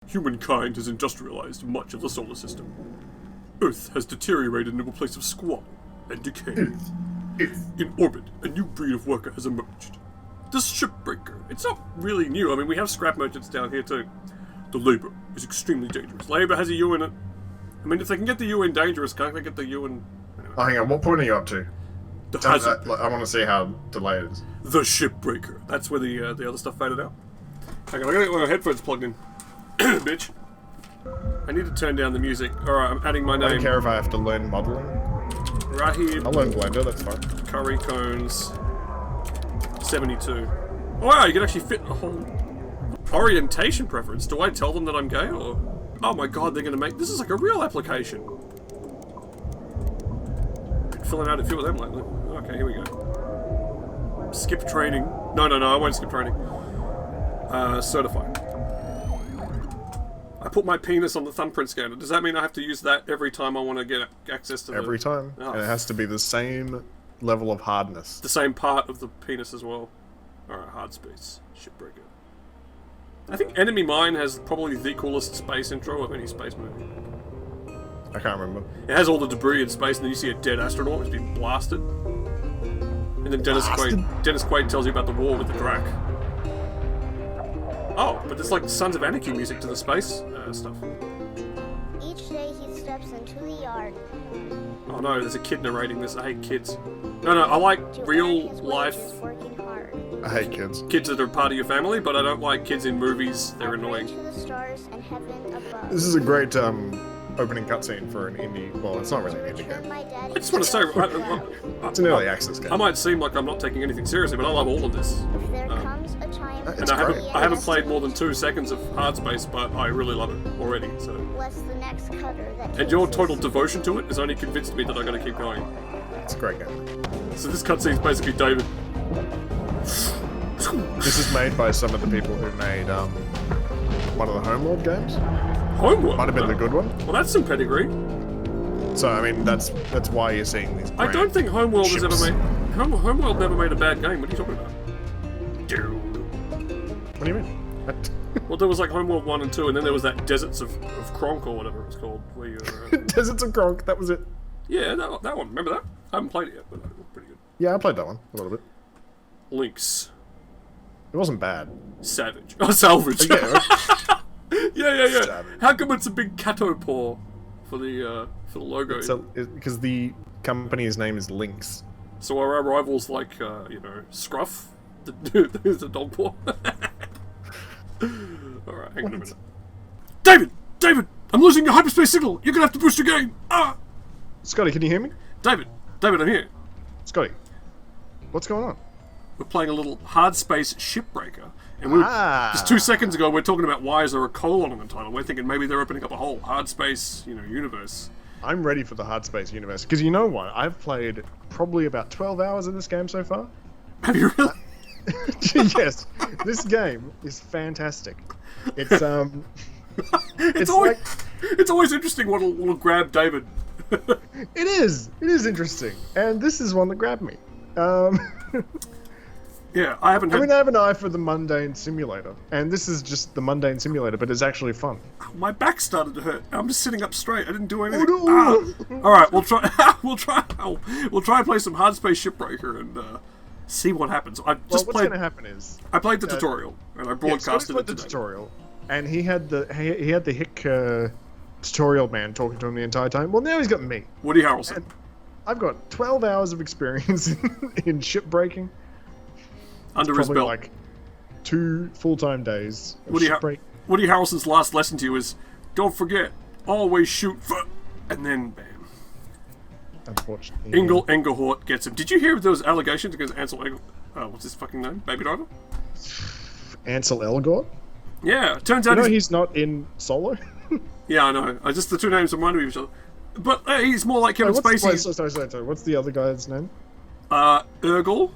Humankind has industrialized much of the solar system. Earth has deteriorated into a place of squalor and decay. In orbit, a new breed of worker has emerged. The shipbreaker. It's not really new. I mean, we have scrap merchants down here too. The labor is extremely dangerous. Labor has a U in it. I mean, if they can get the U in dangerous, can't they get the U in... Anyway. Oh, hang on, what point are you up to? I want to see how delayed it is. The shipbreaker. That's where the other stuff faded out. Hang on, I gotta get my headphones plugged in. Bitch. I need to turn down the music. Alright, I'm adding my name. I don't care if I have to learn modeling. Rahib. I'll learn Blender, that's fine. Curry cones. 72. Oh, wow, you can actually fit a whole orientation preference. Do I tell them that I'm gay or? Oh my god, they're gonna make this is like a real application. Been filling out a few of them lately. Okay, here we go. Skip training. No, I won't skip training. Certified. I put my penis on the thumbprint scanner. Does that mean I have to use that every time I want to get access to every time? Oh. And it has to be the same level of hardness. The same part of the penis as well. Alright, Hardspace Shipbreaker. I think Enemy Mine has probably the coolest space intro of any space movie. I can't remember. It has all the debris in space and then you see a dead astronaut who's been blasted. And then Dennis Quaid tells you about the war with the Drac. Oh, but there's like Sons of Anarchy music to the space stuff. Each day he steps into the yard. Oh no, there's a kid narrating this. I hate kids. No, I like real life. I hate kids. Kids that are part of your family, but I don't like kids in movies. They're annoying. To the stars and heaven above. This is a great opening cutscene for an indie. Well, it's not really an indie game. I just want to say, it's an early access game. I might seem like I'm not taking anything seriously, but I love all of this. If there comes a time, and I haven't played more than 2 seconds of Hardspace, but I really love it already. So. What's the next cutter that and your total devotion to it has only convinced me that I'm going to keep going. It's a great game. So this cutscene is basically David. This is made by some of the people who made one of the Homeworld games. Homeworld? Might have been the good one. Well, that's some pedigree. So, I mean, that's why you're seeing these. I don't think Homeworld has ever made... Homeworld never made a bad game. What are you talking about? Dude. What do you mean? Well, there was like Homeworld 1 and 2, and then there was that Deserts of Kronk or whatever it was called. Where you Deserts of Kronk, that was it. Yeah, that one. Remember that? I haven't played it yet, but it was pretty good. Yeah, I played that one a little bit. Lynx. It wasn't bad. Savage. Oh, salvage. Yeah. yeah. Savage. How come it's a big cato paw for the logo? Because the company's name is Lynx. So are our rivals like, Scruff? The dog paw? Alright, hang on a minute. David! I'm losing your hyperspace signal! You're gonna have to boost your game! Ah! Scotty, can you hear me? David, I'm here. Scotty, what's going on? We're playing a little Hardspace Shipbreaker. And just 2 seconds ago, we're talking about why is there a colon on the title. We're thinking maybe they're opening up a whole Hardspace, universe. I'm ready for the Hardspace universe. Because you know what? I've played probably about 12 hours in this game so far. Have you really? Yes. This game is fantastic. It's it's always interesting what'll grab David. It is interesting. And this is one that grabbed me. Yeah, I haven't. I have an eye for the mundane simulator, and this is just the mundane simulator, but it's actually fun. My back started to hurt. I'm just sitting up straight. I didn't do anything. Oh, no. All right, we'll try. we'll try and play some Hardspace Shipbreaker and see what happens. What's going to happen is I played the tutorial and I broadcasted it today. The tutorial, and he had the hick tutorial man talking to him the entire time. Well, now he's got me, Woody Harrelson. And I've got 12 hours of experience in shipbreaking. Under his belt. Like 2 full-time days. Woody Harrelson's last lesson to you is, don't forget, always shoot for, and then bam. Unfortunately. Engelhort gets him. Did you hear those allegations against Ansel Engel? What's his fucking name? Baby Driver? Ansel Elgort? Yeah, it turns out he's not in Solo? Yeah, I know. The 2 names remind me of each other. But he's more like Kevin Spacey. Sorry. What's the other guy's name? Urgle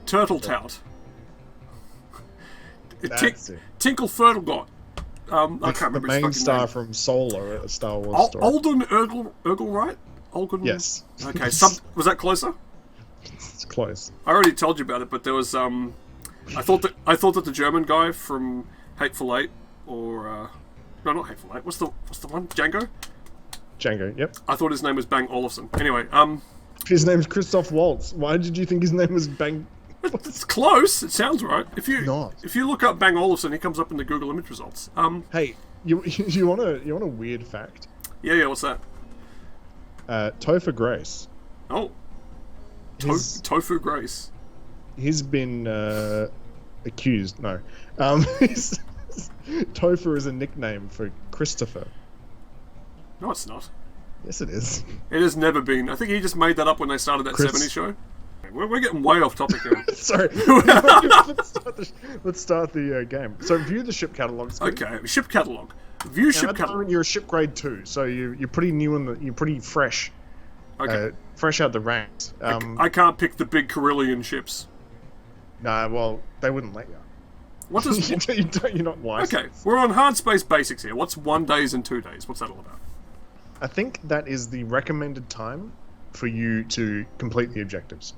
Turtletout. Tinkle Fertlegot. I can't remember his fucking main star name. From Solo, a Star Wars story. Alden Urgle, Olgun? Yes. Okay, was that closer? It's close. I already told you about it, but there was I thought that the German guy from Hateful Eight or No, not Hateful Eight. What's the one? Django? Django, yep. I thought his name was Bang Olufsen. Anyway, His name's Christoph Waltz. Why did you think his name was Bang? it's close. It sounds right. If you Not. if you look up Bang Olufsen, he comes up in the Google image results. Hey, you want a weird fact? Yeah. What's that? Topher Grace. Oh, Tofu Grace. He's been accused. No, Topher is a nickname for Christopher. No, it's not. Yes, it is. It has never been. I think he just made that up when they started that Chris. 70s show. We're getting way off topic here. Sorry. Let's start the game. So view the ship catalog. Okay, ship catalog. View ship At the catalog. moment, you're a ship grade 2, so you're pretty new you're pretty fresh. Okay. Fresh out the ranks. I can't pick the big Carillion ships. Nah, well, they wouldn't let you. What does... You're not licensed. Okay, we're on Hardspace Basics here. What's 1 days and 2 days? What's that all about? I think that is the recommended time for you to complete the objectives.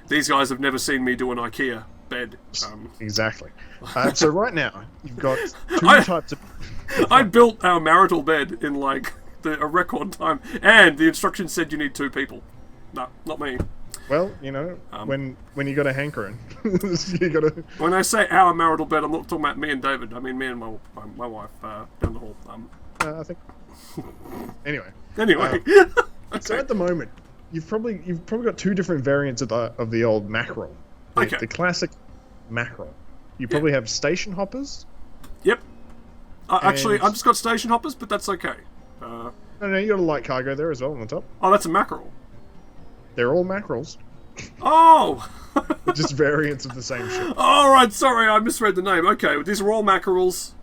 These guys have never seen me do an IKEA bed. Exactly. So right now, you've got two types of... I built our marital bed in like a record time, and the instructions said you need 2 people. No, not me. Well, you know, when you got a hankering, you got to... When I say our marital bed, I'm not talking about me and David. I mean me and my wife down the hall. I think... Anyway. Okay. So at the moment, you've probably got 2 different variants of the old Mackerel. Okay. The classic Mackerel. You probably have station hoppers. Yep. Actually, And- I've just got station hoppers, but that's okay. No, you got a light cargo there as well on the top. Oh, that's a mackerel. They're all Mackerels, Oh! just variants of the same ship. All right, sorry, I misread the name. Okay, these are all mackerels.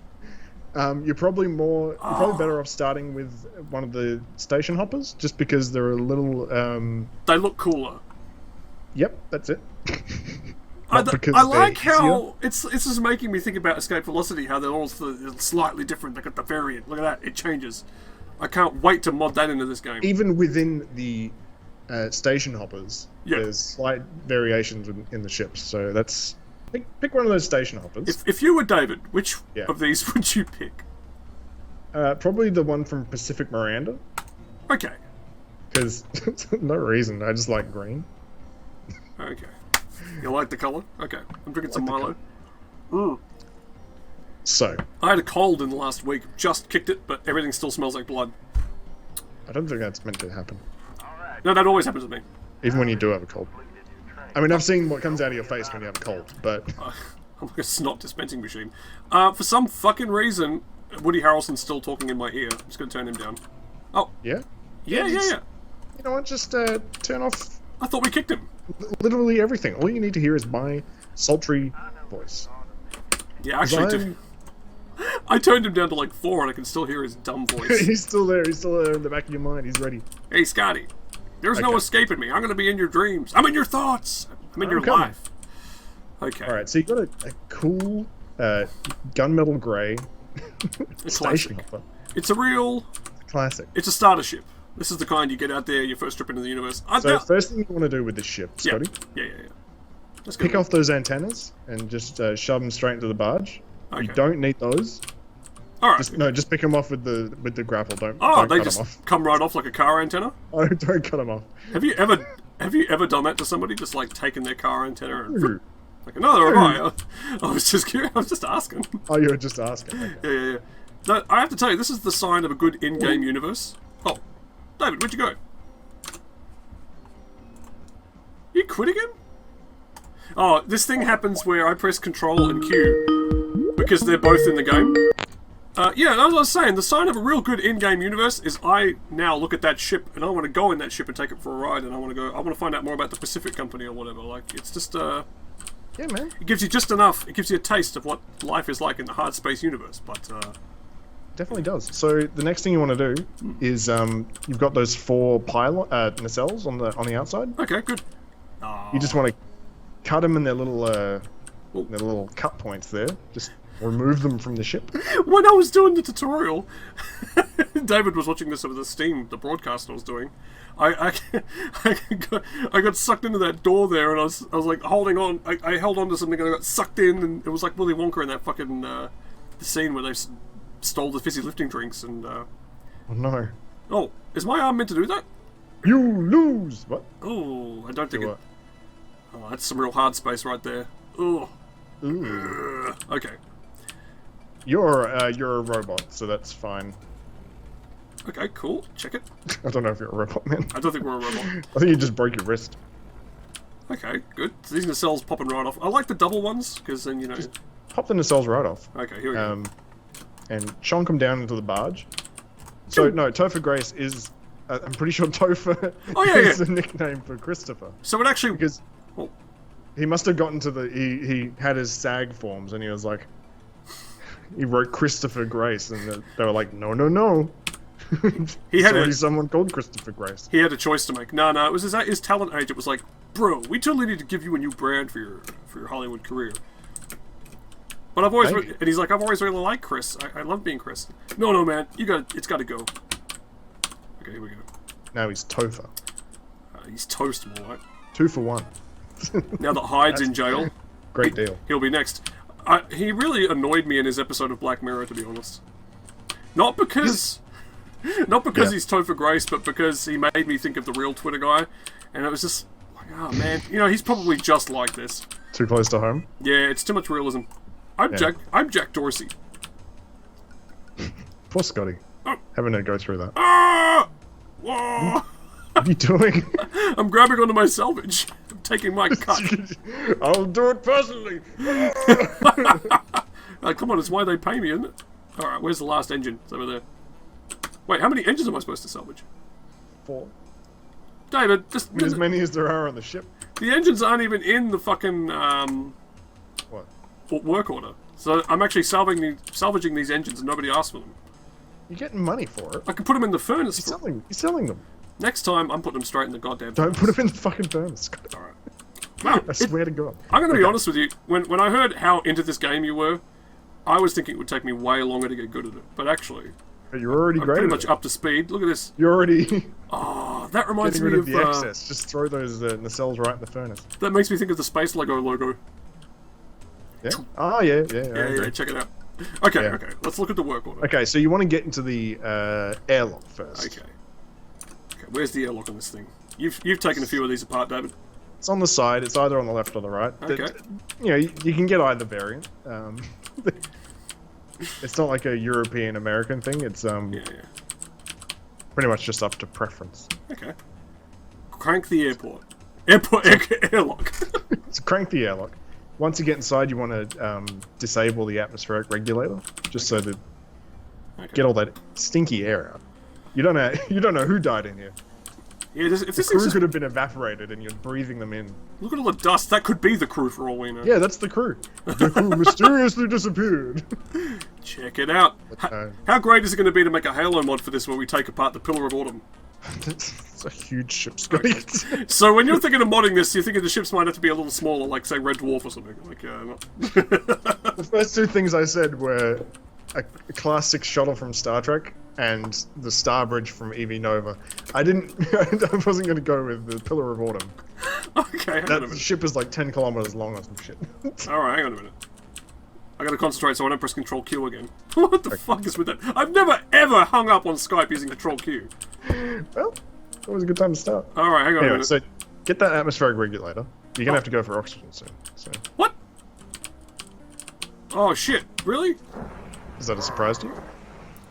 You're probably better off starting with one of the station hoppers, just because they're a little. They look cooler. Yep, that's it. I Not because like they're how it's just making me think about Escape Velocity, how they're all slightly different. They got the variant. Look at that, it changes. I can't wait to mod that into this game. Even within the station hoppers, Yep. there's slight variations in the ships. So that's pick one of those station hoppers. If you were David, which Yeah. of these would you pick? Probably the one from Pacific Miranda, Okay. because no reason. I just like green. Okay. You like the colour? Okay. I'm drinking some Like Milo. the So I had a cold in the last week. Just kicked it, but everything still smells like blood. I don't think that's meant to happen, No, that always happens to me. even when you do have a cold. I mean, I've seen what comes out of your face when you have a cold, but I'm like a snot dispensing machine. For some fucking reason, Woody Harrelson's still talking in my ear. I'm just going to turn him down. Oh, yeah. yeah. You know what? Just turn off I thought we kicked him. literally everything. All you need to hear is my sultry voice. Yeah, actually, I turned him down to like 4 and I can still hear his dumb voice. He's still there. He's still there in the back of your mind. He's ready. Hey, Scotty. There's no Okay. escaping me. I'm going to be in your dreams. I'm in your thoughts. I'm in your coming. life. Okay. All right. So you got a cool gunmetal grey station classic. hopper. It's a real... Classic. It's a starter ship. This is the kind you get out there, your first trip into the universe. So first thing you want to do with this ship, Scotty, Yeah. Let's go. pick off those antennas and just shove them straight into the barge. Okay. You don't need those. All right. Just pick them off with the grapple. Don't They cut just them off. come right off like a car antenna? Oh, don't cut them off. Have you ever done that to somebody? Just like taken their car antenna and... Ooh. Like, no, I was just curious. I was just asking. Oh, you were just asking. Okay. Yeah. No, I have to tell you, this is the sign of a good in-game universe. Oh, David, where'd you go? You quit again? Oh, this thing happens where I press Control and Q because they're both in the game. Yeah, as I was saying, the sign of a real good in-game universe is I now look at that ship and I want to go in that ship and take it for a ride, and I want to find out more about the Pacific Company or whatever. Like, it's just Yeah, man. it gives you just enough. It gives you a taste of what life is like in the hard space universe. But Definitely does. So the next thing you want to do is you've got those 4 pylon nacelles on the outside. okay, good. You just want to cut them in their little cut points there. Just remove them from the ship. When I was doing the tutorial, David was watching this over the broadcast I was doing. I got sucked into that door there, and I was like holding on. I held on to something, and I got sucked in, and it was like Willy Wonka in that fucking the scene where they stole the fizzy lifting drinks and. Oh no. Oh, is my arm meant to do that? You lose. What? Oh, I don't think Do it. Oh, that's some real hard space right there. Oh. Ooh. Okay. You're a robot, so that's fine. Okay, cool. Check it. I don't know if you're a robot, man. I don't think we're a robot. I think you just broke your wrist. Okay, good. So these nacelles popping right off. I like the double ones, because then, you know... Pop the nacelles right off. Okay, here we go. And chonk them down into the barge. So, no, Topher Grace is... I'm pretty sure Topher is a nickname for Christopher. So it actually... Because he must have gotten to the... He had his SAG forms, and he was like... He wrote Christopher Grace, and they were like, no, no, no. He had already someone called Christopher Grace. He had a choice to make. No, it was his talent agent was like, bro, we totally need to give you a new brand for your Hollywood career. But I've always and he's like, I've always really liked Chris. I love being Chris. No, man, it's got to go. Okay, here we go. Now he's Topher. He's toast, more like. 2 for 1. Now that Hyde's in jail, great deal. He'll be next. He really annoyed me in his episode of Black Mirror, to be honest. Not because he's Topher Grace, but because he made me think of the real Twitter guy, and it was just like, oh man, he's probably just like this. Too close to home. Yeah, it's too much realism. I'm Jack Dorsey. Poor Scotty. Having to go through that. Whoa! What are you doing? I'm grabbing onto my salvage. I'm taking my cut. I'll do it personally. Come on, it's why they pay me, isn't it? Alright, where's the last engine? It's over there. Wait, how many engines am I supposed to salvage? 4. David, just... As many as there are on the ship. The engines aren't even in the fucking, What? work order. So I'm actually salvaging these engines and nobody asked for them. You're getting money for it. I can put them in the furnace. You're selling them. Next time, I'm putting them straight in the goddamn Don't furnace. put them in the fucking furnace. Alright. Wow, I swear to God. I'm going to be honest with you. When I heard how into this game you were, I was thinking it would take me way longer to get good at it. But actually... But you're already I'm great pretty at much it. up to speed. Look at this. You're already... Oh, that reminds getting me rid of of... the excess. Just throw those nacelles right in the furnace. That makes me think of the Space Lego logo. Yeah? Oh, yeah. Yeah, check it out. Okay, let's look at the work order. Okay, so you want to get into the airlock first. Okay, where's the airlock on this thing? You've taken a few of these apart, David. It's on the side. It's either on the left or the right. Okay. You can get either variant. It's not like a European-American thing. It's pretty much just up to preference. Okay. Crank the airlock. So crank the airlock. Once you get inside, you want to disable the atmospheric regulator, just so that get all that stinky air out. You don't know who died in here. Yeah, if The this crew thing's could have been evaporated, and you're breathing them in. look at all the dust. That could be the crew for all we know. Yeah, that's the crew. The crew mysteriously disappeared. Check it out. How great is it going to be to make a Halo mod for this, where we take apart the Pillar of Autumn? It's a huge ship, Scotty. So when you're thinking of modding this, you're thinking the ships might have to be a little smaller, like say Red Dwarf or something. Like, The first 2 things I said were a Class 6 shuttle from Star Trek and the Star Bridge from EV Nova. I wasn't going to go with the Pillar of Autumn. Okay, hang on a That minute. ship is like 10 kilometers long or some shit. Alright, hang on a minute. I gotta concentrate so I don't press Control Q again. What the fuck is with that? I've never ever hung up on Skype using Control Q. Well, it was a good time to start. Alright, hang on a Anyway, minute. so get that atmospheric regulator. You're going to have to go for oxygen soon. So, What? Oh shit, really? is that a surprise to you?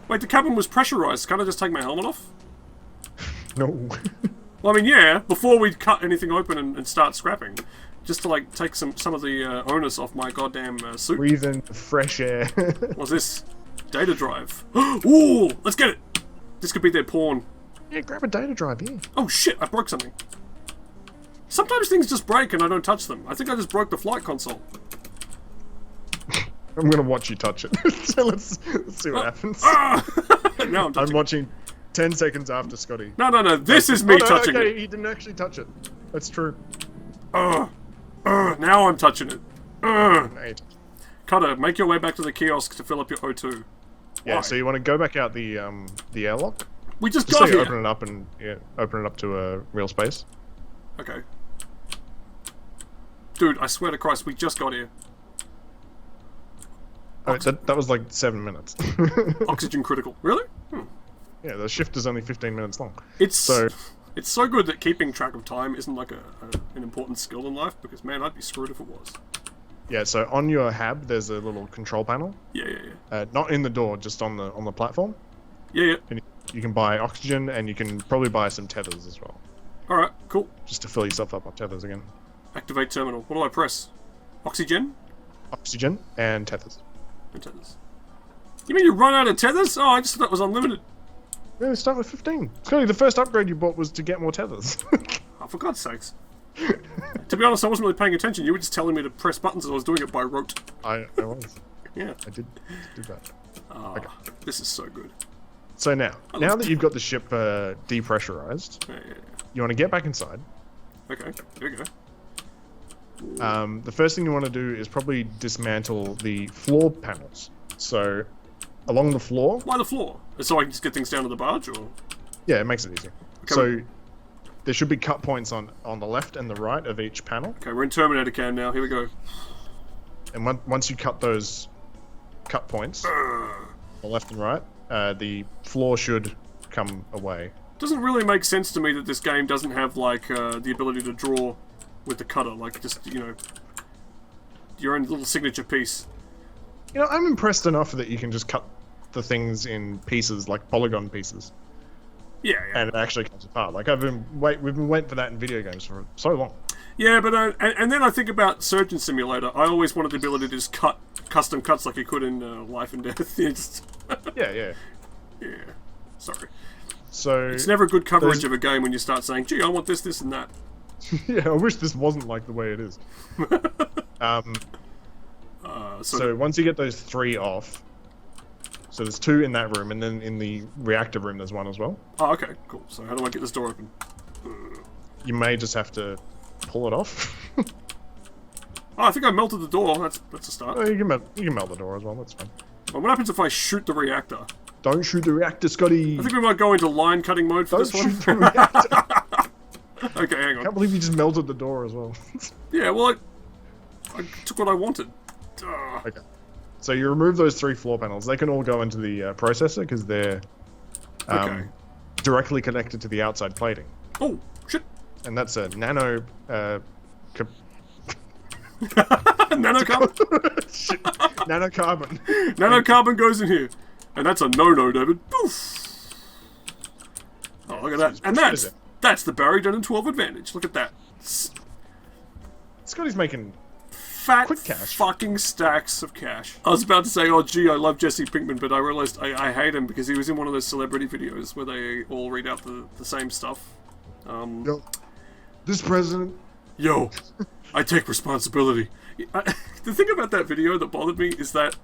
Wait, the cabin was pressurized. Can't I just take my helmet off? No. Well, I mean, yeah, before we cut anything open and start scrapping. Just to, like, take some of the onus off my goddamn suit. Breathe in fresh air. What's this? Data drive. Ooh, let's get it! This could be their pawn. Yeah, grab a data drive, yeah. Oh shit, I broke something. Sometimes things just break and I don't touch them. I think I just broke the flight console. I'm gonna watch you touch it. So let's see what happens. Now I'm touching I'm watching 10 seconds after Scotty. No, this is me touching okay, it. he didn't actually touch it. That's true. Now I'm touching it. Mate. Cutter, make your way back to the kiosk to fill up your O2. Yeah, Why? so you want to go back out the airlock? We just Just got so you here. open it up and open it up to a real space. Okay. Dude, I swear to Christ, we just got here. I mean, that was like 7 minutes. Oxygen critical. Really? Yeah, the shift is only 15 minutes long. It's so good that keeping track of time isn't like an important skill in life, because man, I'd be screwed if it was. Yeah, so on your hab, there's a little control panel. Yeah. Not in the door, just on the platform. Yeah. And you can buy oxygen, and you can probably buy some tethers as well. Alright, cool. Just to fill yourself up on tethers again. Activate terminal. What do I press? Oxygen? Oxygen and tethers. And tethers. You mean you run out of tethers? Oh, I just thought that was unlimited. Yeah, start with 15. Scotty, the first upgrade you bought was to get more tethers. Oh, for God's sakes. To be honest, I wasn't really paying attention. You were just telling me to press buttons and I was doing it by rote. I was. Yeah. I did that. Oh, okay. This is so good. So now that you've got the ship depressurized, Yeah. you want to get back inside. Okay, here we go. The first thing you want to do is probably dismantle the floor panels. So, along the floor... Why the floor? So I can just get things down to the barge, or...? Yeah, it makes it easier. Okay. So, there should be cut points on the left and the right of each panel. Okay, we're in Terminator Cam now. Here we go. And once you cut those cut points, on the left and right, the floor should come away. Doesn't really make sense to me that this game doesn't have, like, the ability to draw with the cutter. Like, just, you know, your own little signature piece. You know, I'm impressed enough that you can just cut the things in pieces, like polygon pieces. Yeah. And it actually comes apart. Like, we've been waiting for that in video games for so long. Yeah, but and then I think about Surgeon Simulator. I always wanted the ability to just cut custom cuts like you could in Life and Death. Yeah. Sorry. So It's never good coverage of a game when you start saying, "Gee, I want this, this, and that." Yeah, I wish this wasn't like the way it is. So once you get those 3 off, so there's 2 in that room, and then in the reactor room there's 1 as well. Oh, okay, cool. So how do I get this door open? You may just have to pull it off. Oh, I think I melted the door. That's a start. Oh, you can melt the door as well. That's fine. Well, what happens if I shoot the reactor? Don't shoot the reactor, Scotty. I think we might go into line cutting mode for Don't this one. shoot the reactor. Okay, hang I on. can't believe you just melted the door as well. Yeah, well, I took what I wanted. Okay. So you remove those 3 floor panels. They can all go into the processor because they're Okay. directly connected to the outside plating. Oh, shit. And that's a nano... Nanocarbon? Shit. Nanocarbon. Nanocarbon goes in here. And that's a no-no, David. Poof. Oh, look at that. And that's the Barry Done in 12 advantage. Look at that. Scotty's making Fat quick cash. fucking stacks of cash. I was about to say, oh gee, I love Jesse Pinkman, but I realized I hate him because he was in one of those celebrity videos where they all read out the same stuff. Yo, this president... Yo, I take responsibility. The thing about that video that bothered me is that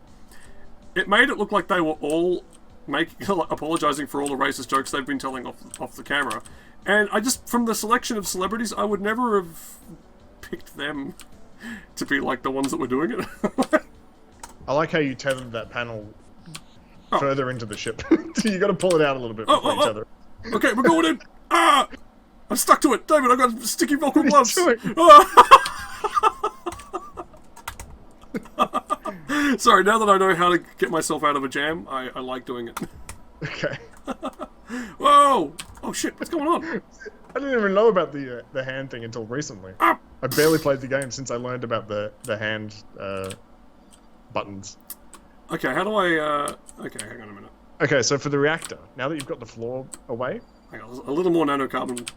it made it look like they were all apologizing for all the racist jokes they've been telling off the camera. And I just, from the selection of celebrities, I would never have picked them to be like the ones that were doing it. I like how you tethered that panel further into the ship. You got to pull it out a little bit before you tether. Okay, we're going in. Ah! I'm stuck to it. David, I've got sticky Velcro gloves. Sorry, now that I know how to get myself out of a jam, I like doing it. Okay. Whoa! Oh shit, what's going on? I didn't even know about the hand thing until recently. Ah! I barely played the game since I learned about the hand buttons. Okay, how do I, okay, hang on a minute. Okay, so for the reactor, now that you've got the floor away... Hang on, a little more nanocarbon.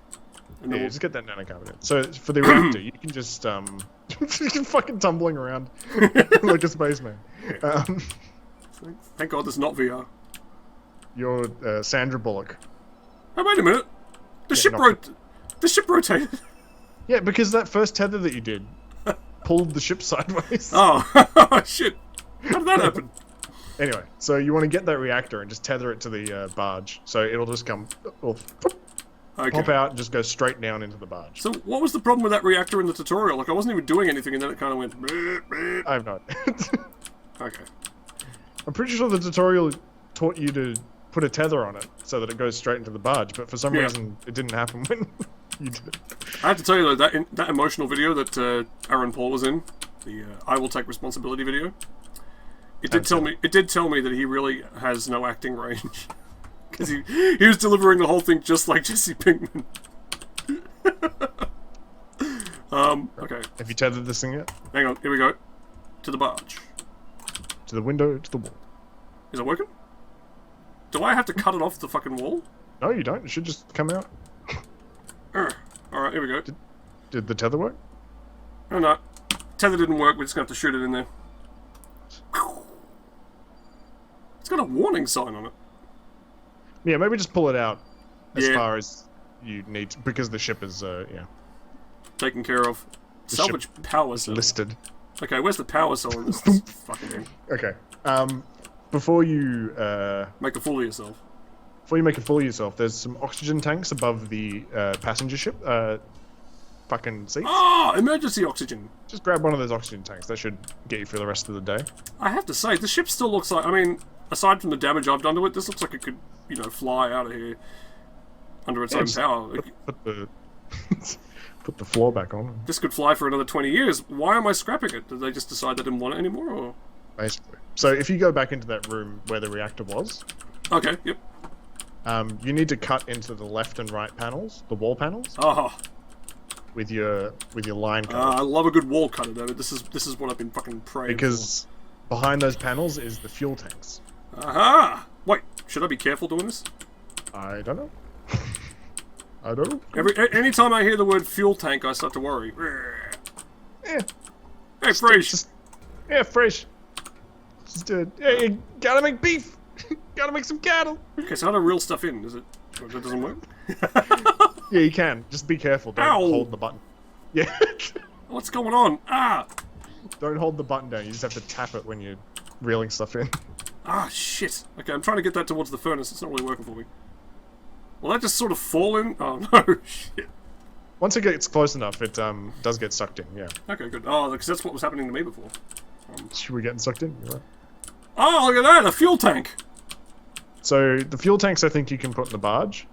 And Yeah, then just get that nanocarbon in. So for the reactor, you can just, you're fucking tumbling around like a spaceman. Thank God this is not VR. You're Sandra Bullock. Oh, wait a minute. The ship rotated. Yeah, because that first tether that you did pulled the ship sideways. Oh, shit. How did that happen? Anyway, so you want to get that reactor and just tether it to the barge. So it'll just come, pop out and just go straight down into the barge. So what was the problem with that reactor in the tutorial? Like, I wasn't even doing anything and then it kind of went... Bleh, bleh. I have not. Okay. I'm pretty sure the tutorial taught you to put a tether on it so that it goes straight into the barge, but for some reason it didn't happen when you did it. I have to tell you though, that emotional video that Aaron Paul was in, the I Will Take Responsibility video, It did tell me. It did tell me that he really has no acting range, because he was delivering the whole thing just like Jesse Pinkman. Okay. Have you tethered this thing yet? Hang on. Here we go. To the barge. To the window, to the wall. Is it working? Do I have to cut it off the fucking wall? No, you don't. It should just come out. Alright, here we go. Did the tether work? Oh no. Tether didn't work, we're just gonna have to shoot it in there. It's got a warning sign on it. Yeah, maybe just pull it out as Yeah. far as you need to, because the ship is, Taken care of. The Salvage power cell. listed. Okay, where's the power cell in this fucking thing? Okay. Before you Make a fool of yourself. make a fool of yourself, there's some oxygen tanks above the passenger ship fucking seats. Ah, emergency oxygen. Just grab one of those oxygen tanks. That should get you through the rest of the day. I have to say, the ship still looks like, I mean, aside from the damage I've done to it, this looks like it could, fly out of here under its own just power. Put the put the floor back on. This could fly for another 20 years. Why am I scrapping it? Did they just decide they didn't want it anymore, or? Basically. So if you go back into that room where the reactor was, Okay, yep. you need to cut into the left and right panels, the wall panels, Ah, with your line cut. I love a good wall cutter, David. This is what I've been fucking praying Because behind those panels is the fuel tanks. for. Aha! Wait, should I be careful doing this? I don't know. I don't know. Anytime I hear the word fuel tank, I start to worry. Yeah. Hey, Fresh! Yeah, fresh. Just do it. Yeah, you gotta make beef. Gotta make some cattle. Okay, so how do I reel stuff in? Does it? That doesn't work? Yeah, you can. Just be careful. Don't Ow. hold the button. Yeah. What's going on? Ah! Don't hold the button down. You just have to tap it when you're reeling stuff in. Ah, shit. Okay, I'm trying to get that towards the furnace. It's not really working for me. Will that just sort of fall in? Oh, no, shit. Once it gets close enough, it does get sucked in, yeah. Okay, good. Oh, because that's what was happening to me before. Should we get sucked in? You're right. Oh, look at that! A fuel tank! So, the fuel tanks I think you can put in the barge.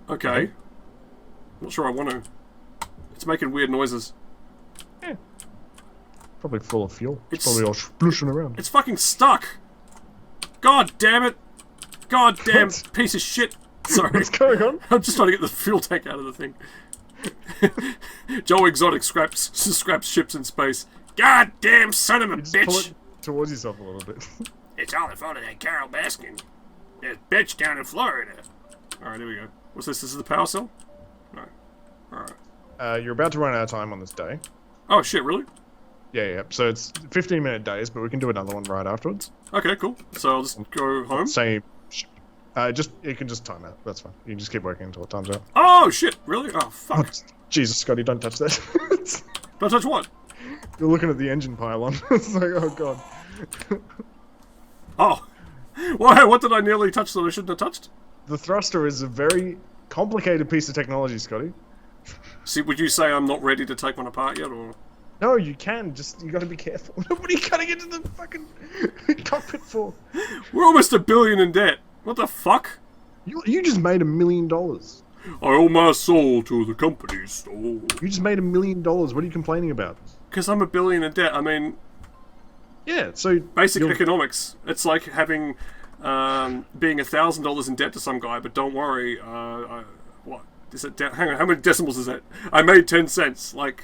Okay. Not sure I want to. It's making weird noises. Yeah. Probably full of fuel. It's It's- probably all splushing around. It's fucking stuck! God damn it! God damn What? piece of shit! Sorry. What's going on? I'm just trying to get the fuel tank out of the thing. Joe Exotic scraps ships in space. God damn son of a Just pull bitch! it towards yourself a little bit. It's all the fault of that Carol Baskin. That bitch down in Florida. Alright, here we go. What's this? This is the power cell? No. Alright. You're about to run out of time on this day. Oh shit, really? Yeah. So it's 15-minute days, but we can do another one right afterwards. Okay, cool. So I'll just go home. Same. You can just time out. That's fine. You can just keep working until it times out. Oh shit, really? Oh fuck. Jesus, Scotty, don't touch that. Don't touch what? You're looking at the engine pylon. It's like, oh god. Oh. Why? What did I nearly touch that I shouldn't have touched? The thruster is a very complicated piece of technology, Scotty. See, would you say I'm not ready to take one apart yet, or? No, you can. Just you got to be careful. What are you cutting into the fucking cockpit for? We're almost $1 billion in debt. What the fuck? You just made $1 million. I owe my soul to the company's soul. You just made $1 million. What are you complaining about? Because I'm $1 billion in debt. I mean, Yeah. So basic economics. It's like having, being $1,000 in debt to some guy, but don't worry. What is it? Hang on, how many decimals is that? I made 10 cents. Like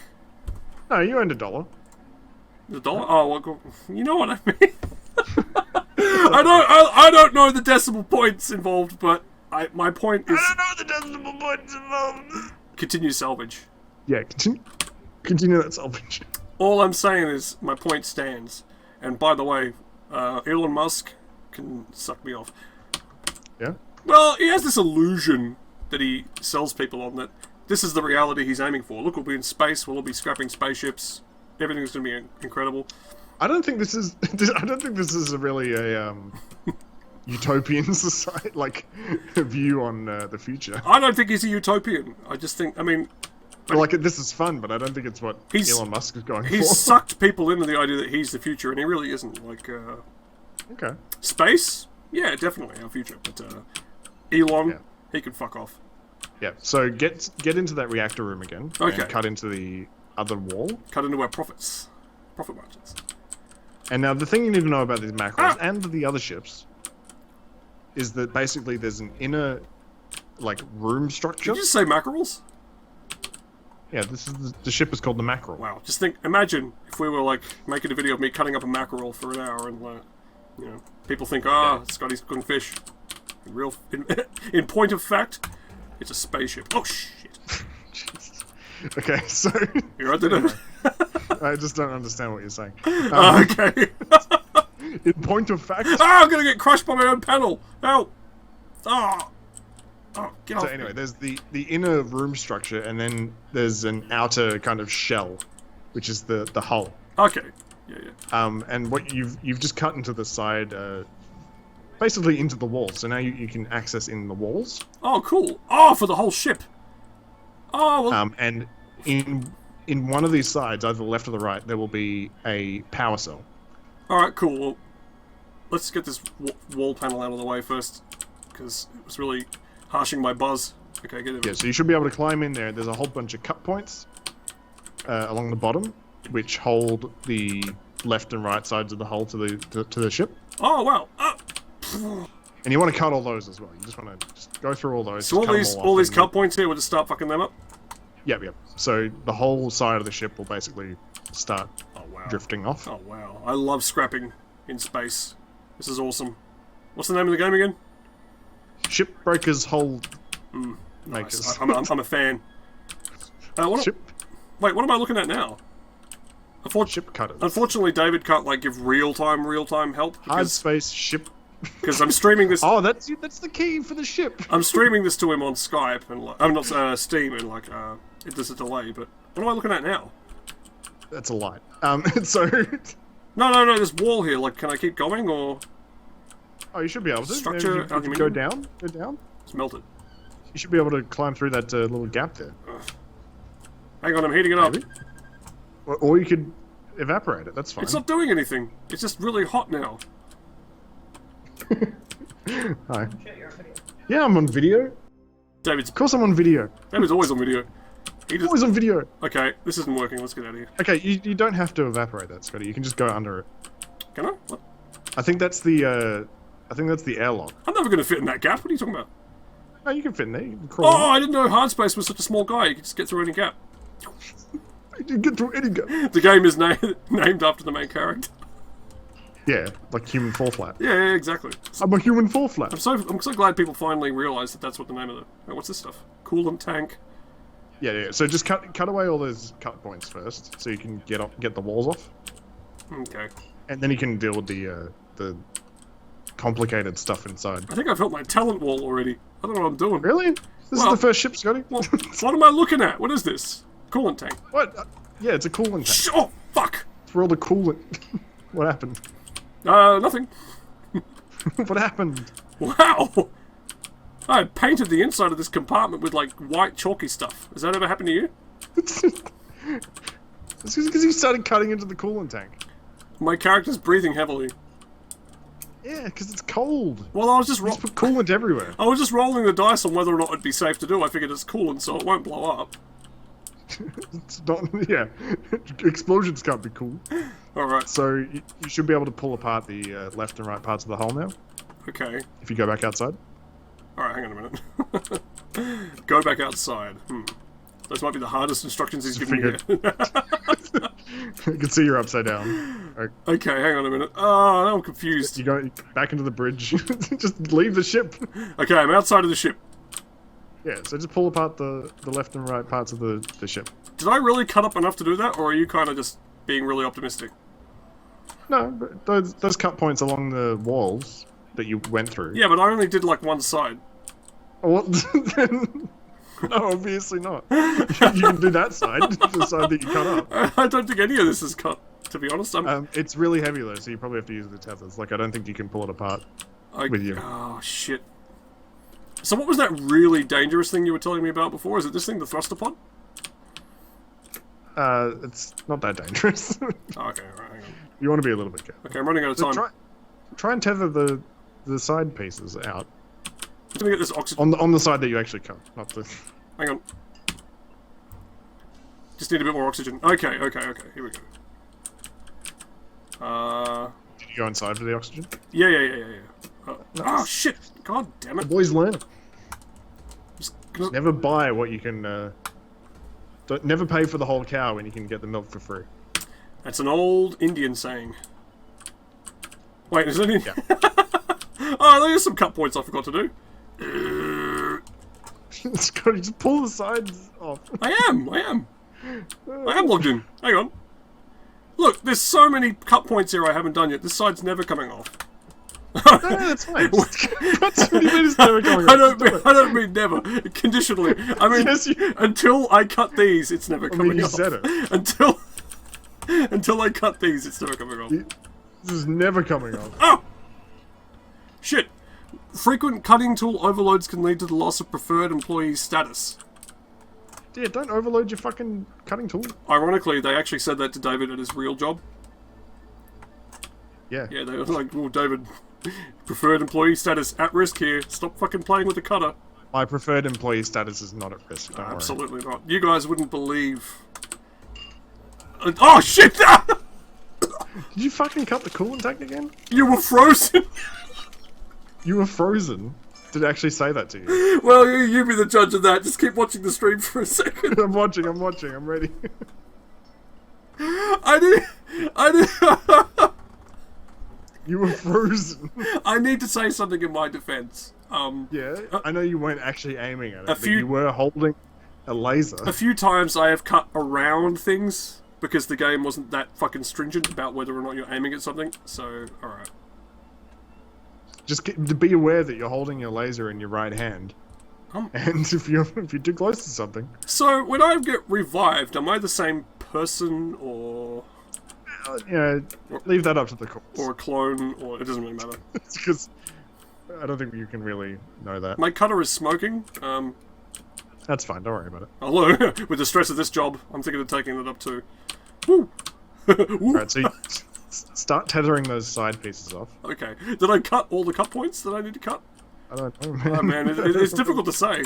No, you earned $1. the dollar. Oh, well, you know what I mean. I don't know the decimal points involved, but my point is. I don't know the decimal points involved. Continue salvage. Yeah, continue that salvage. All I'm saying is my point stands. And by the way, Elon Musk can suck me off. Yeah. Well, he has this illusion that he sells people on that this is the reality he's aiming for. Look, we'll be in space. We'll all be scrapping spaceships. Everything's going to be incredible. I don't think this is. I don't think this is really a utopian society, like view on the future. I don't think he's a utopian. I just think, I mean, Like this is fun, but I don't think it's what Elon Musk is going for. he's sucked people into the idea that he's the future, and he really isn't. Like, Okay. space, yeah, definitely our future. But Elon, Yeah. he can fuck off. Yeah. So get into that reactor room again. Okay. And cut into the other wall. Cut into our profit margins. And now the thing you need to know about these mackerels and the other ships is that basically there's an inner, like, room structure. Did you just say mackerels? Yeah, this is the ship is called the Mackerel. Wow, just imagine if we were like making a video of me cutting up a mackerel for an hour and you know, people think, Scotty's cooking fish. In point of fact, it's a spaceship. Oh shit. Okay, so You're right there. I just don't understand what you're saying. Okay. In point of fact. I'm gonna get crushed by my own panel. Help! Oh, get off. So anyway, there's the inner room structure, and then there's an outer kind of shell, which is the hull. Okay. Yeah. And what you've just cut into the side, basically into the walls. So now you can access in the walls. Oh, cool. Oh, for the whole ship. Oh, well. And in one of these sides, either the left or the right, there will be a power cell. All right, cool. Well, let's get this wall panel out of the way first, because it was really harshing my buzz. Okay, get it. Yeah, so you should be able to climb in there. There's a whole bunch of cut points along the bottom, which hold the left and right sides of the hull to the ship. Oh wow! And you want to cut all those as well. You just want to just go through all those. So all these cut points here, we'll just start fucking them up. Yep. So the whole side of the ship will basically start drifting off. Oh wow! I love scrapping in space. This is awesome. What's the name of the game again? Shipbreaker's Hull Nice. Makers. I'm a fan. Ship Wait, what am I looking at now? ship cutters. Unfortunately, David can't like give real-time help Hardspace ship. because I'm streaming this. Oh, that's the key for the ship. I'm streaming this to him on Skype and like, I'm not Steam and like there's a delay. But what am I looking at now? That's a light. So. No. There's wall here. Like, can I keep going or? Oh, you should be able to. Structure. If you go down. Go down. It's melted. You should be able to climb through that little gap there. Hang on, I'm heating it up. Maybe. Or you could evaporate it. That's fine. It's not doing anything. It's just really hot now. Hi. Yeah, I'm on video. David's. Of course, I'm on video. David's always on video. Always on video. Okay, this isn't working. Let's get out of here. Okay, you don't have to evaporate that, Scotty. You can just go under it. Can I? What? I think that's the airlock. I'm never going to fit in that gap. What are you talking about? No, you can fit in there. You can crawl. Oh, I didn't know Hardspace was such a small guy. You could just get through any gap. You can get through any gap. The game is named after the main character. Yeah, like human fall flat. Yeah, exactly. I'm a human fall flat. I'm so glad people finally realised that that's what the name of the. Oh, what's this stuff? Coolant tank. Yeah. So just cut away all those cut points first, so you can get the walls off. Okay. And then you can deal with the complicated stuff inside. I think I've hit my talent wall already. I don't know what I'm doing. Really? This is the first ship, Scotty? Well, what am I looking at? What is this? Coolant tank. What? Yeah, it's a coolant tank. Oh, fuck! It's for all the coolant. What happened? Nothing. What happened? Wow! I painted the inside of this compartment with, like, white chalky stuff. Has that ever happened to you? It's because you started cutting into the coolant tank. My character's breathing heavily. Yeah, because it's cold. Well, I was just Just put coolant everywhere. I was just rolling the dice on whether or not it'd be safe to do. I figured it's coolant, so it won't blow up. It's not. Yeah, explosions can't be cool. All right. So you should be able to pull apart the left and right parts of the hull now. Okay. If you go back outside. All right. Hang on a minute. Go back outside. Those might be the hardest instructions he's given me. I can see you're upside down. Okay, hang on a minute. Oh, now I'm confused. You go back into the bridge. Just leave the ship. Okay, I'm outside of the ship. Yeah, so just pull apart the left and right parts of the ship. Did I really cut up enough to do that, or are you kind of just being really optimistic? No, but those cut points along the walls that you went through. Yeah, but I only did like one side. Well, no, obviously not. You can do that side, the side that you cut up. I don't think any of this is cut, to be honest. It's really heavy though, so you probably have to use the tethers. Like, I don't think you can pull it apart with you. Oh, shit. So what was that really dangerous thing you were telling me about before? Is it this thing, the thruster pod? It's not that dangerous. Oh, okay, alright, hang on. You want to be a little bit careful. Okay, I'm running out of time. So try and tether the side pieces out. I'm gonna get this oxygen. On the side that you actually cut, not the... Hang on. Just need a bit more oxygen. Okay, here we go. Did you go inside for the oxygen? Yeah. Oh, shit! God damn The it. boys learn. Just gonna- Never buy what you can. Never pay for the whole cow when you can get the milk for free. That's an old Indian saying. Wait, is it any... Yeah. Oh, there's some cut points I forgot to do. Scotty, just pull the sides off. I am logged in. Hang on. Look, there's so many cut points here I haven't done yet. This side's never coming off. No, that's fine. What do you mean it's never going I off? don't mean never. Conditionally. I mean, Yes, you- until I cut these, it's never coming you off. said it. Until I cut these, it's never coming off. This is never coming off. Oh! Shit. Frequent cutting tool overloads can lead to the loss of preferred employee status. Yeah, don't overload your fucking cutting tool. Ironically, they actually said that to David at his real job. Yeah. Yeah, they were like, "Oh, David, preferred employee status at risk here. Stop fucking playing with the cutter." My preferred employee status is not at risk. Don't worry. Absolutely not. You guys wouldn't believe. Oh shit! Did you fucking cut the coolant tank again? You were frozen. You were frozen. Did it actually say that to you? Well, you be the judge of that. Just keep watching the stream for a second. I'm watching, I'm ready. I did. You were frozen. I need to say something in my defense. Yeah, I know you weren't actually aiming at it, but few- you were holding a laser. A few times I have cut around things because the game wasn't that fucking stringent about whether or not you're aiming at something. So, alright. Just to be aware that you're holding your laser in your right hand. And if you're too close to something. So, when I get revived, am I the same person or Leave that up to the course. a clone, or it doesn't really matter. Because I don't think you can really know that. My cutter is smoking. That's fine, don't worry about it. Although, with the stress of this job, I'm thinking of taking it up too. Woo! Woo. Alright, so you start tethering those side pieces off. Okay. Did I cut all the cut points that I need to cut? I don't know, man. Oh man, it's difficult to say.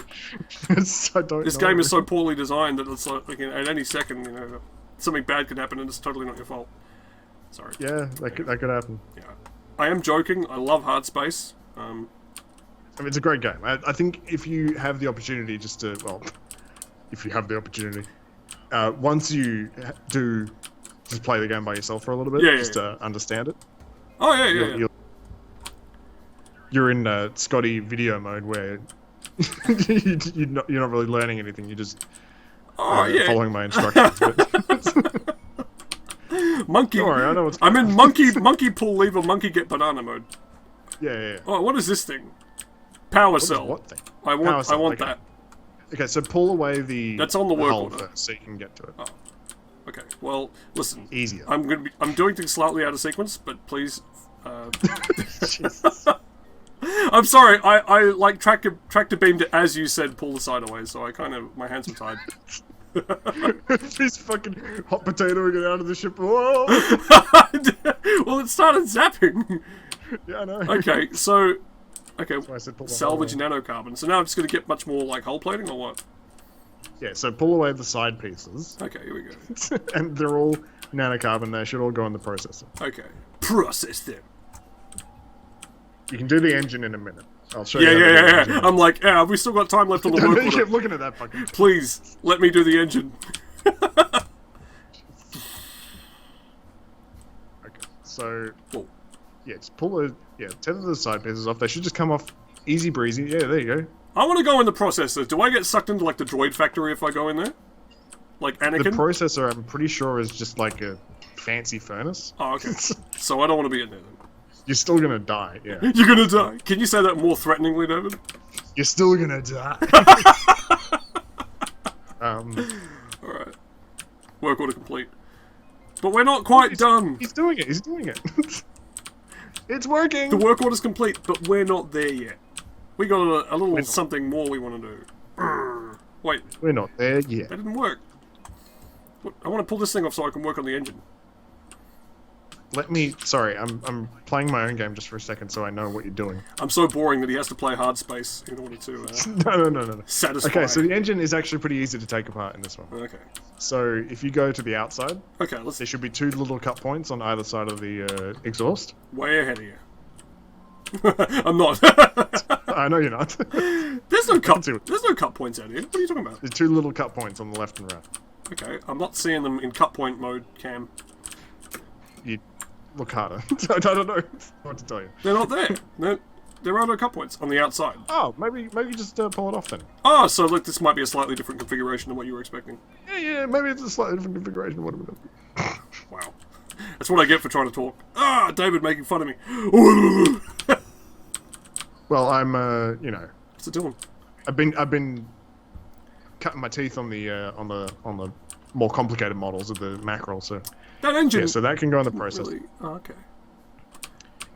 I don't This know. game is so poorly designed that it's like at any second, something bad could happen and it's totally not your fault. Sorry. Yeah, that could happen. Yeah. I am joking. I love Hardspace. I mean, it's a great game. I think if you have the opportunity if you have the opportunity, once you do just play the game by yourself for a little bit, to understand it. Oh yeah. You're in Scotty video mode where you're not really learning anything. You're just following my instructions. Monkey. Don't worry, I know what's I'm in monkey pull lever, monkey get banana mode. Yeah. Oh, what is this thing? Power What is cell. what thing? I Power want cell, okay. that. Okay, so pull away the. That's on the work hull order. first so you can get to it. Oh. Okay. Well, listen. Easier. I'm doing things slightly out of sequence, but please. Jesus. I'm sorry. I like tractor beamed it as you said. Pull the side away, so I kind of my hands were tied. He's fucking hot potatoing it out of the ship. Whoa! Well, it started zapping. Yeah, I know. Okay, so okay, I said pull the salvage hull nanocarbon. So now I'm just going to get much more like hull plating, or what? Yeah, so pull away the side pieces, Okay, here we go. and they're all nanocarbon. They should all go in the processor. Okay, process them. You can do the engine in a minute. I'll show you. Yeah. I'm like, yeah, have we still got time left on the work You keep order? looking at that fucking. Please, let me do the engine. Okay, so Cool. yeah, just tether the side pieces off. They should just come off easy breezy. Yeah, there you go. I want to go in the processor. Do I get sucked into like the droid factory if I go in there? Like The Anakin? processor, I'm pretty sure, is just like a fancy furnace. Oh, okay. So I don't want to be in there then. You're still gonna die. Yeah, You're gonna die. Can you say that more threateningly, David? you're still gonna die. Alright. Work order complete. But we're not quite done. He's doing it. He's doing it. It's working. The work order's complete, but we're not there yet. We got a little not. something more we want to do. Wait, We're not there yet. that didn't work. What, I want to pull this thing off so I can work on the engine. let me. Sorry, I'm playing my own game just for a second, so I know what you're doing. I'm so boring that he has to play Hardspace in order to No. satisfy. Okay, so the engine is actually pretty easy to take apart in this one. Okay. So if you go to the outside, Okay, let's there should be 2 little cut points on either side of the exhaust. way ahead of you. I'm not. I know you're not. There's no cut. do it. There's no cut points out here. What are you talking about? There's 2 little cut points on the left and right. Okay, I'm not seeing them in cut point mode, Cam. You look harder. I don't know what to tell you. They're not there. No, there are no cut points on the outside. Oh, maybe just pull it off then. Oh, so look, this might be a slightly different configuration than what you were expecting. Yeah, maybe it's a slightly different configuration of what I'm doing. Wow. That's what I get for trying to talk. Ah, David making fun of me. Well, I'm you know, What's it doing? I've been cutting my teeth on the more complicated models of the Mackerel, so That engine. yeah, so that can go in the process. Really? Oh, okay.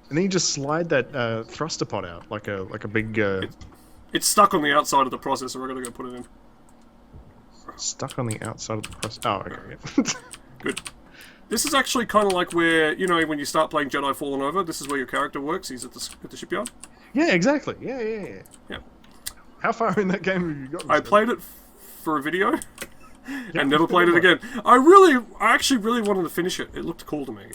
And then you just slide that thruster pod out like a big It's stuck on the outside of the processor. I gotta go put it in. stuck on the outside of the process. Oh, okay. Yeah. Good. This is actually kind of like where, you know, when you start playing Jedi Fallen Over, this is where your character works. He's at the shipyard. Yeah, exactly. Yeah. Yeah. How far in that game have you got? I played it for a video and never played it again. I actually really wanted to finish it. It looked cool to me.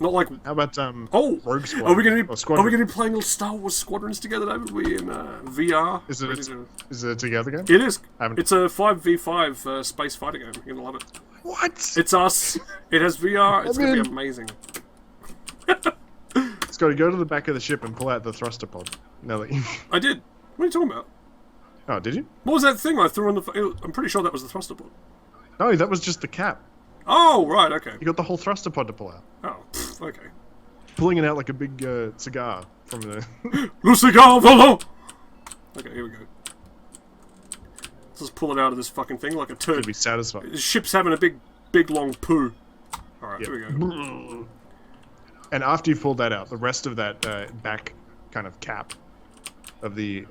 Not like. How about Oh, Rogue Squadron? are we going or to Squadron? be playing Star Wars Squadrons together, David? We in VR? Is Ready to- it a together game? It is. haven't- It's a 5v5 space fighter game. You're gonna love it. What? It's us. It has VR. It's gonna be amazing. Scotty, go to the back of the ship and pull out the thruster pod. Now that you... I did. What are you talking about? Oh, did you? What was that thing I threw in the? I'm pretty sure that was the thruster pod. No, that was just the cap. Oh, right. Okay. You got the whole thruster pod to pull out. Oh, okay. Pulling it out like a big cigar from the... Le cigar volant. Okay, here we go. Let's just pull it out of this fucking thing like a to turd. be satisfied. The ship's having a big long poo. Alright, Yep. here we go. And after you've pulled that out, the rest of that back kind of cap of the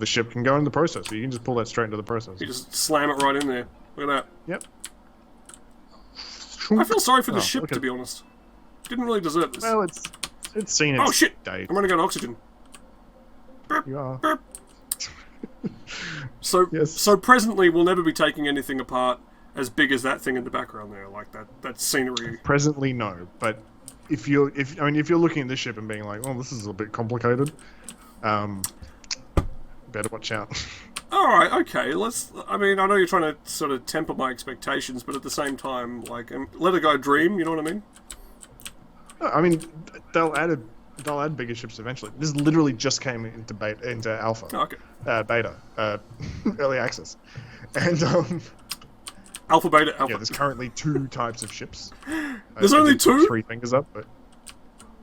ship can go in the process. So you can just pull that straight into the process. You just slam it right in there. Look at Yep. that. I feel sorry for the Oh, ship, look to at- be honest. Didn't really deserve this. Well, it's seen its Oh shit! day. I'm running out of oxygen. You are. Burp. So, Yes. so presently we'll never be taking anything apart as big as that thing in the background there, like that scenery. Presently, no. But if you're looking at this ship and being like, oh, this is a bit complicated, better watch out. Alright, okay, I mean, I know you're trying to sort of temper my expectations, but at the same time, like, let a guy dream, you know what I mean? I mean, they'll add bigger ships eventually. This literally just came into alpha, Oh, okay. beta, early access, and Alpha, beta, alpha. yeah, there's currently 2 types of ships. There's I only did put 2? 3 fingers up, but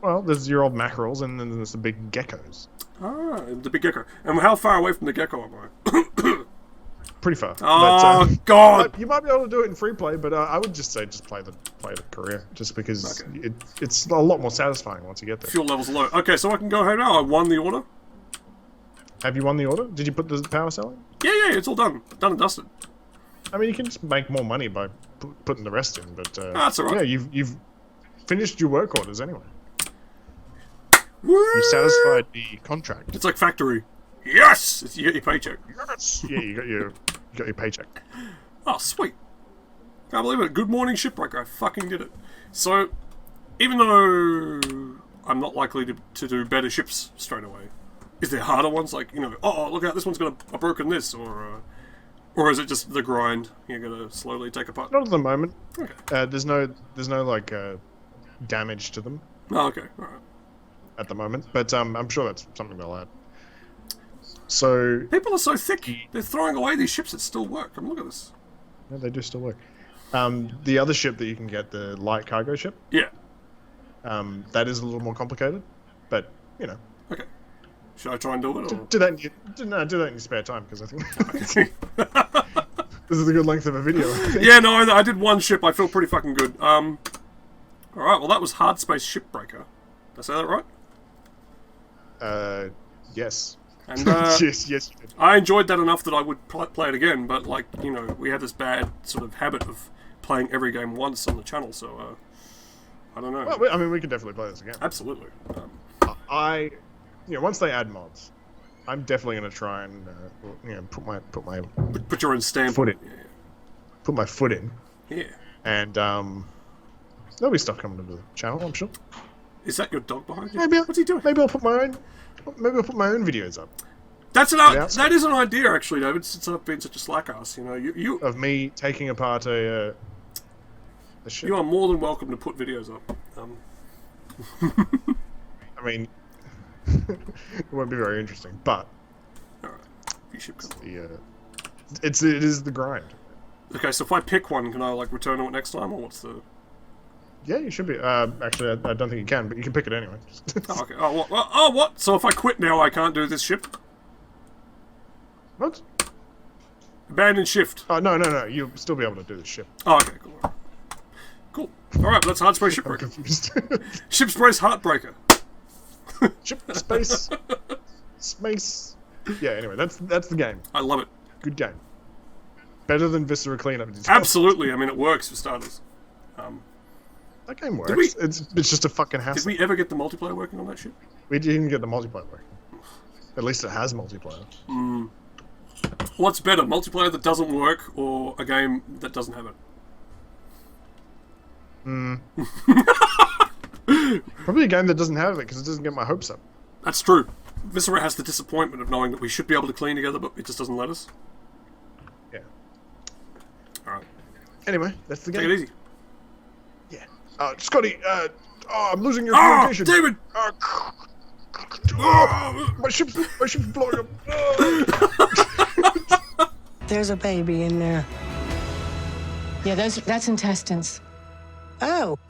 well, there's your old mackerels, and then there's the big geckos. Ah, the big gecko. And how far away from the gecko am I? Pretty far. Oh, but, God! you might be able to do it in free play, but I would just say play the career, just because it's a lot more satisfying once you get there. Fuel level's low. Okay, so I can go home now. I won the order. Have you won the order? Did you put the power cell in? Yeah, it's all done. Done and dusted. I mean, you can just make more money by putting the rest in, but That's all right. yeah, you've finished your work orders anyway. Woo! You satisfied the contract. It's like factory. Yes! You get your paycheck. Yes. Yeah, you got your paycheck. Oh, sweet. Can't believe it. Good morning, Shipbreaker. I fucking did it. So, even though I'm not likely to do better ships straight away, is there harder ones? Like, you know, oh, look out, this one's got a broken this, or is it just the grind? You're gonna slowly take apart? Not at the moment. Okay. There's no like damage to them Oh, okay. Alright. at the moment, but I'm sure that's something they'll add. So People are so thick. They're throwing away these ships that still work. I mean, look at this. yeah, they do still work. The other ship that you can get, the light cargo ship, Yeah. that is a little more complicated, but you know, Okay. Should I try and do it? Or? do that in your spare time, because I think this is a good length of a video. I think. Yeah, no, I did one ship. I feel pretty fucking good. Alright, well, that was Hardspace Shipbreaker. Did I say that right? Yes. And yes, you did. I enjoyed that enough that I would play it again, but, like, you know, we have this bad sort of habit of playing every game once on the channel, so, I don't know. Well, I mean, we can definitely play this again. Absolutely. Once they add mods, I'm definitely gonna try and Put your own stamp foot on in. it. Put my foot in, Yeah. and there'll be stuff coming to the channel, I'm sure. Is that your dog behind you? Maybe What's he doing? Maybe I'll put my own videos up That is an idea, actually, David. Since I've been such a slack ass, you know, you of me taking apart a ship. you are more than welcome to put videos up. I mean, it won't be very interesting, but All right. You should come. it is the grind. Okay, so if I pick one, can I like return to it next time, or what's the? Yeah, you should be. Actually, I don't think you can, but you can pick it anyway. Oh, okay. Oh, what? So if I quit now, I can't do this ship? What? Abandon shift. Oh, no. You'll still be able to do this ship. Oh, okay, cool. Cool. Alright, that's Hardspace I'm Shipbreaker. confused. Shipspace Heartbreaker. Ship, space. Yeah, anyway, that's the game. I love it. Good game. Better than Viscera Cleanup. Absolutely, I mean, it works for starters. That game works. we- It's just a fucking Did hassle. we ever get the multiplayer working on that ship? We didn't get the multiplayer working. At least it has multiplayer. What's better, multiplayer that doesn't work, or a game that doesn't have it? Probably a game that doesn't have it because it doesn't get my hopes up. That's true. Viscera has the disappointment of knowing that we should be able to clean together, but it just doesn't let us. Yeah. Alright. Anyway, that's the game. Take it easy. Yeah. Scotty, I'm losing your Oh, communication. David! My ship's blowing up. There's a baby in there. Yeah, that's intestines. Oh.